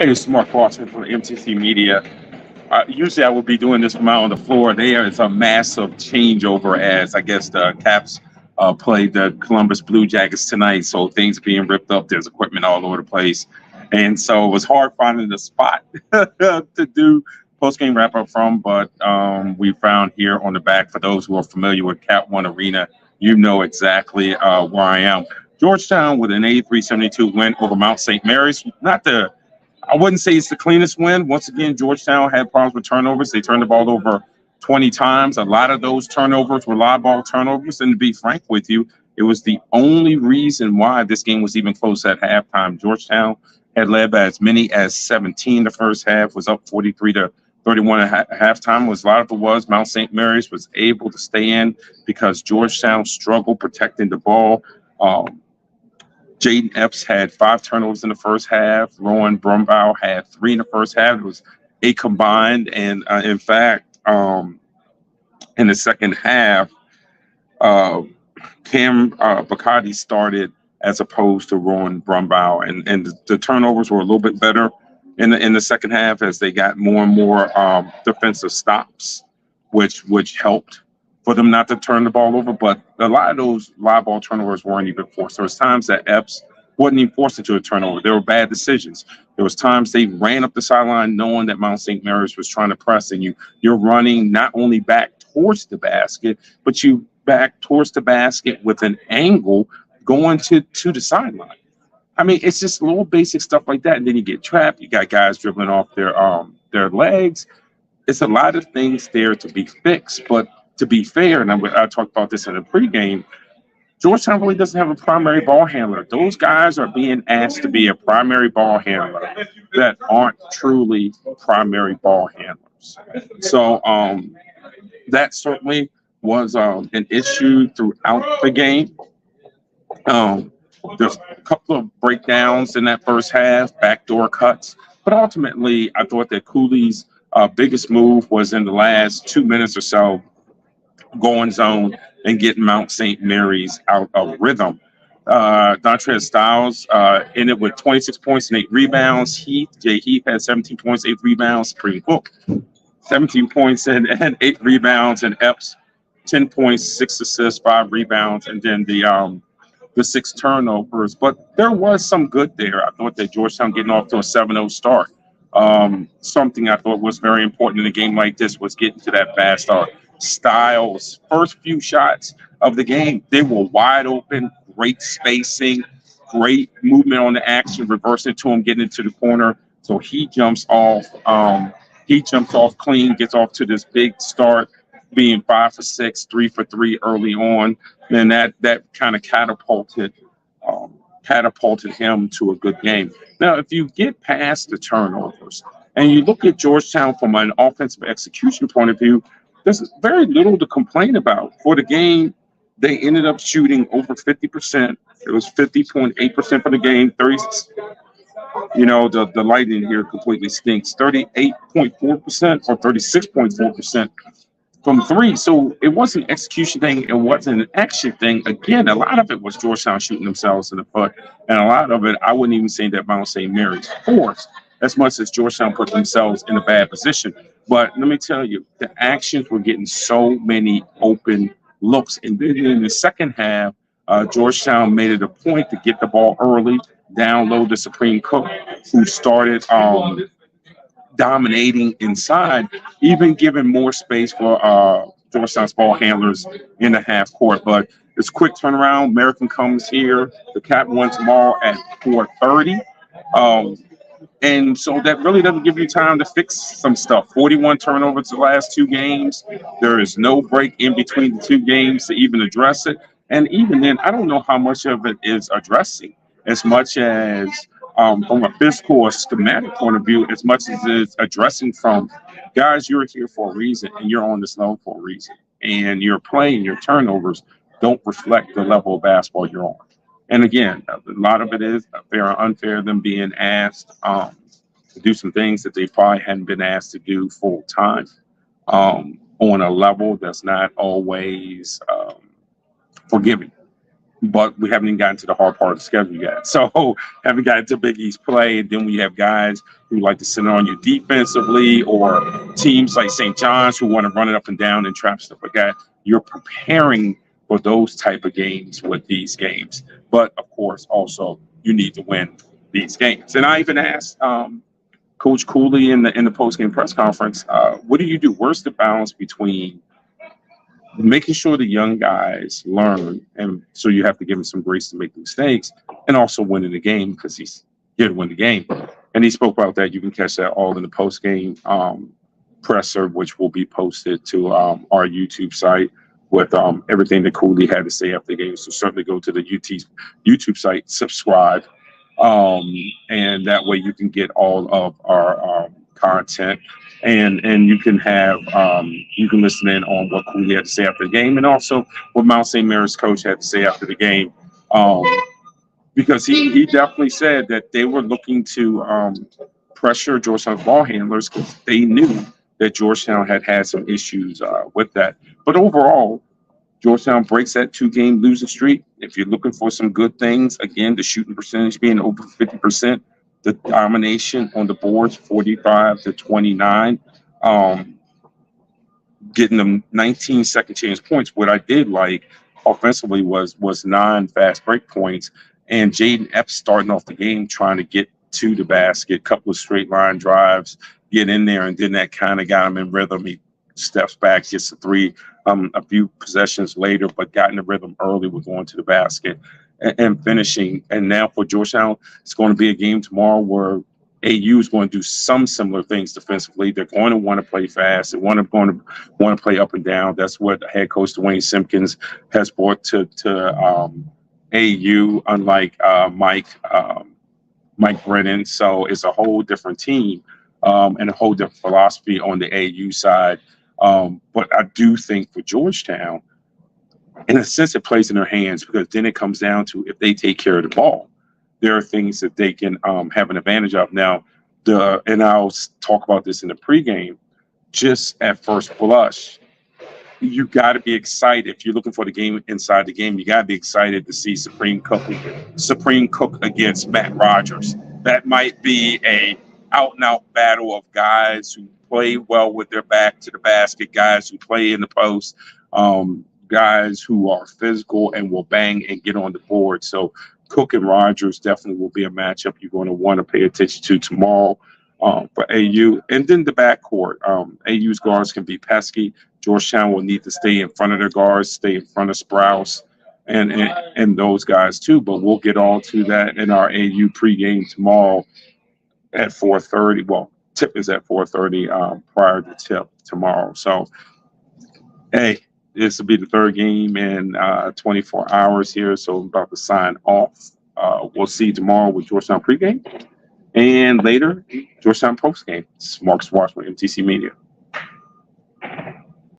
Hey, it's Mark Foster from MTC Media. Usually I would be doing this from out on the floor. There is a massive changeover as I guess the Caps play the Columbus Blue Jackets tonight. So things being ripped up. There's equipment all over the place. And so it was hard finding the spot to do post-game wrap-up from. But we found here on the back, for those who are familiar with Cap One Arena, you know exactly where I am. Georgetown with an 83-72 win over Mount St. Mary's. I wouldn't say it's the cleanest win. Once again, Georgetown had problems with turnovers. They turned the ball over 20 times. A lot of those turnovers were live ball turnovers. And to be frank with you, it was the only reason why this game was even close at halftime. Georgetown had led by as many as 17 the first half, was up 43-31 at halftime. A lot of it was Mount St. Mary's was able to stay in because Georgetown struggled protecting the ball. Jaden Epps had 5 turnovers in the first half. Rowan Brumbaugh had 3 in the first half. It was 8 combined. And in fact, in the second half, Cam Bacardi started as opposed to Rowan Brumbaugh. And the turnovers were a little bit better in the second half as they got more and more defensive stops, which helped for them not to turn the ball over. But a lot of those live ball turnovers weren't even forced. There was times that Epps wasn't even forced into a turnover. There were bad decisions. There was times they ran up the sideline knowing that Mount St. Mary's was trying to press, and you're running not only back towards the basket, but you back towards the basket with an angle going to the sideline. I mean, it's just little basic stuff like that. And then you get trapped. You got guys dribbling off their legs. It's a lot of things there to be fixed, but to be fair, and I talked about this in the pregame, Georgetown really doesn't have a primary ball handler. Those guys are being asked to be a primary ball handler that aren't truly primary ball handlers. So that certainly was an issue throughout the game. There's a couple of breakdowns in that first half, backdoor cuts, but ultimately I thought that Cooley's biggest move was in the last 2 minutes or so, going zone and getting Mount St. Mary's out of rhythm. Dontrez Styles ended with 26 points and 8 rebounds. Jay Heath had 17 points, 8 rebounds. Supreme Book, 17 points and 8 rebounds. And Epps, 10 points, 6 assists, 5 rebounds, and then the 6 turnovers. But there was some good there. I thought that Georgetown getting off to a 7-0 start. Something I thought was very important in a game like this was getting to that fast start. Styles' first few shots of the game, they were wide open, great spacing, great movement on the action, reversing to him, getting into the corner. So he jumps off. He jumps off clean, gets off to this big start, being 5 for 6, 3 for 3 early on. Then that kind of catapulted him to a good game. Now, if you get past the turnovers and you look at Georgetown from an offensive execution point of view, there's very little to complain about. For the game, they ended up shooting over 50%. It was 50.8% for the game. 30, the lighting here completely stinks. 38.4% or 36.4% from 3. So it wasn't an execution thing. It wasn't an action thing. Again, a lot of it was Georgetown shooting themselves in the foot. And a lot of it, I wouldn't even say that Mount St. Mary's forced as much as Georgetown put themselves in a bad position. But let me tell you, the actions were getting so many open looks. And then in the second half, Georgetown made it a point to get the ball early, down low to Supreme Cook, who started dominating inside, even giving more space for Georgetown's ball handlers in the half court. But it's quick turnaround. American comes here. The Cap won tomorrow at 4:30. And so that really doesn't give you time to fix some stuff. 41 turnovers the last 2 games. There is no break in between the 2 games to even address it. And even then, I don't know how much of it is addressing as much as from a physical or schematic point of view, as much as it's addressing from, guys, you're here for a reason and you're on this level for a reason. And your play and your turnovers don't reflect the level of basketball you're on. And again, a lot of it is fair or unfair, them being asked to do some things that they probably hadn't been asked to do full time on a level that's not always forgiving. but we haven't even gotten to the hard part of the schedule yet. So haven't gotten to Big East play. And then we have guys who like to sit on you defensively, or teams like St. John's who want to run it up and down and trap stuff like that. You're preparing for those type of games with these games. But of course, also you need to win these games. And I even asked Coach Cooley in the post game press conference, what do you do? Where's the balance between making sure the young guys learn, and so you have to give him some grace to make the mistakes, and also winning the game because he's here to win the game. And he spoke about that. You can catch that all in the post game presser, which will be posted to our YouTube site with everything that Cooley had to say after the game. So certainly go to the YouTube site, subscribe, and that way you can get all of our content, and you can have you can listen in on what Cooley had to say after the game, and also what Mount St. Mary's coach had to say after the game, because he definitely said that they were looking to pressure Georgetown's ball handlers because they knew that Georgetown had some issues with that. But overall, Georgetown breaks that 2-game losing streak. If you're looking for some good things, again, the shooting percentage being over 50%, the domination on the boards, 45-29, getting them 19 second chance points. What I did like offensively was 9 fast break points, and Jaden Epps starting off the game trying to get to the basket, couple of straight line drives, get in there, and then that kind of got him in rhythm. He steps back, gets a 3 a few possessions later, but got in the rhythm early with going to the basket and finishing. And now for Georgetown, it's going to be a game tomorrow where AU is going to do some similar things defensively. They're going to want to play fast. They're going to play up and down. That's what head coach Dwayne Simpkins has brought to AU, unlike Mike Brennan. So it's a whole different team and a whole different philosophy on the AU side. But I do think for Georgetown, in a sense, it plays in their hands, because then it comes down to, if they take care of the ball, there are things that they can have an advantage of. Now, and I'll talk about this in the pregame, just at first blush, you got to be excited. If you're looking for the game inside the game, you got to be excited to see Supreme Cook against Matt Rogers. That might be a out-and-out battle of guys who play well with their back to the basket, guys who play in the post, guys who are physical and will bang and get on the board. So Cook and Rogers definitely will be a matchup you're going to want to pay attention to tomorrow for AU. And then the backcourt. AU's guards can be pesky. Georgetown will need to stay in front of their guards, stay in front of Sprouse and those guys too. But we'll get all to that in our AU pregame tomorrow at 4:30. Well, tip is at 4:30 prior to tip tomorrow. So, hey, this will be the 3rd game in 24 hours here. So I'm about to sign off. We'll see you tomorrow with Georgetown pregame, and later Georgetown postgame. This is Marcus Washburn, MTC Media.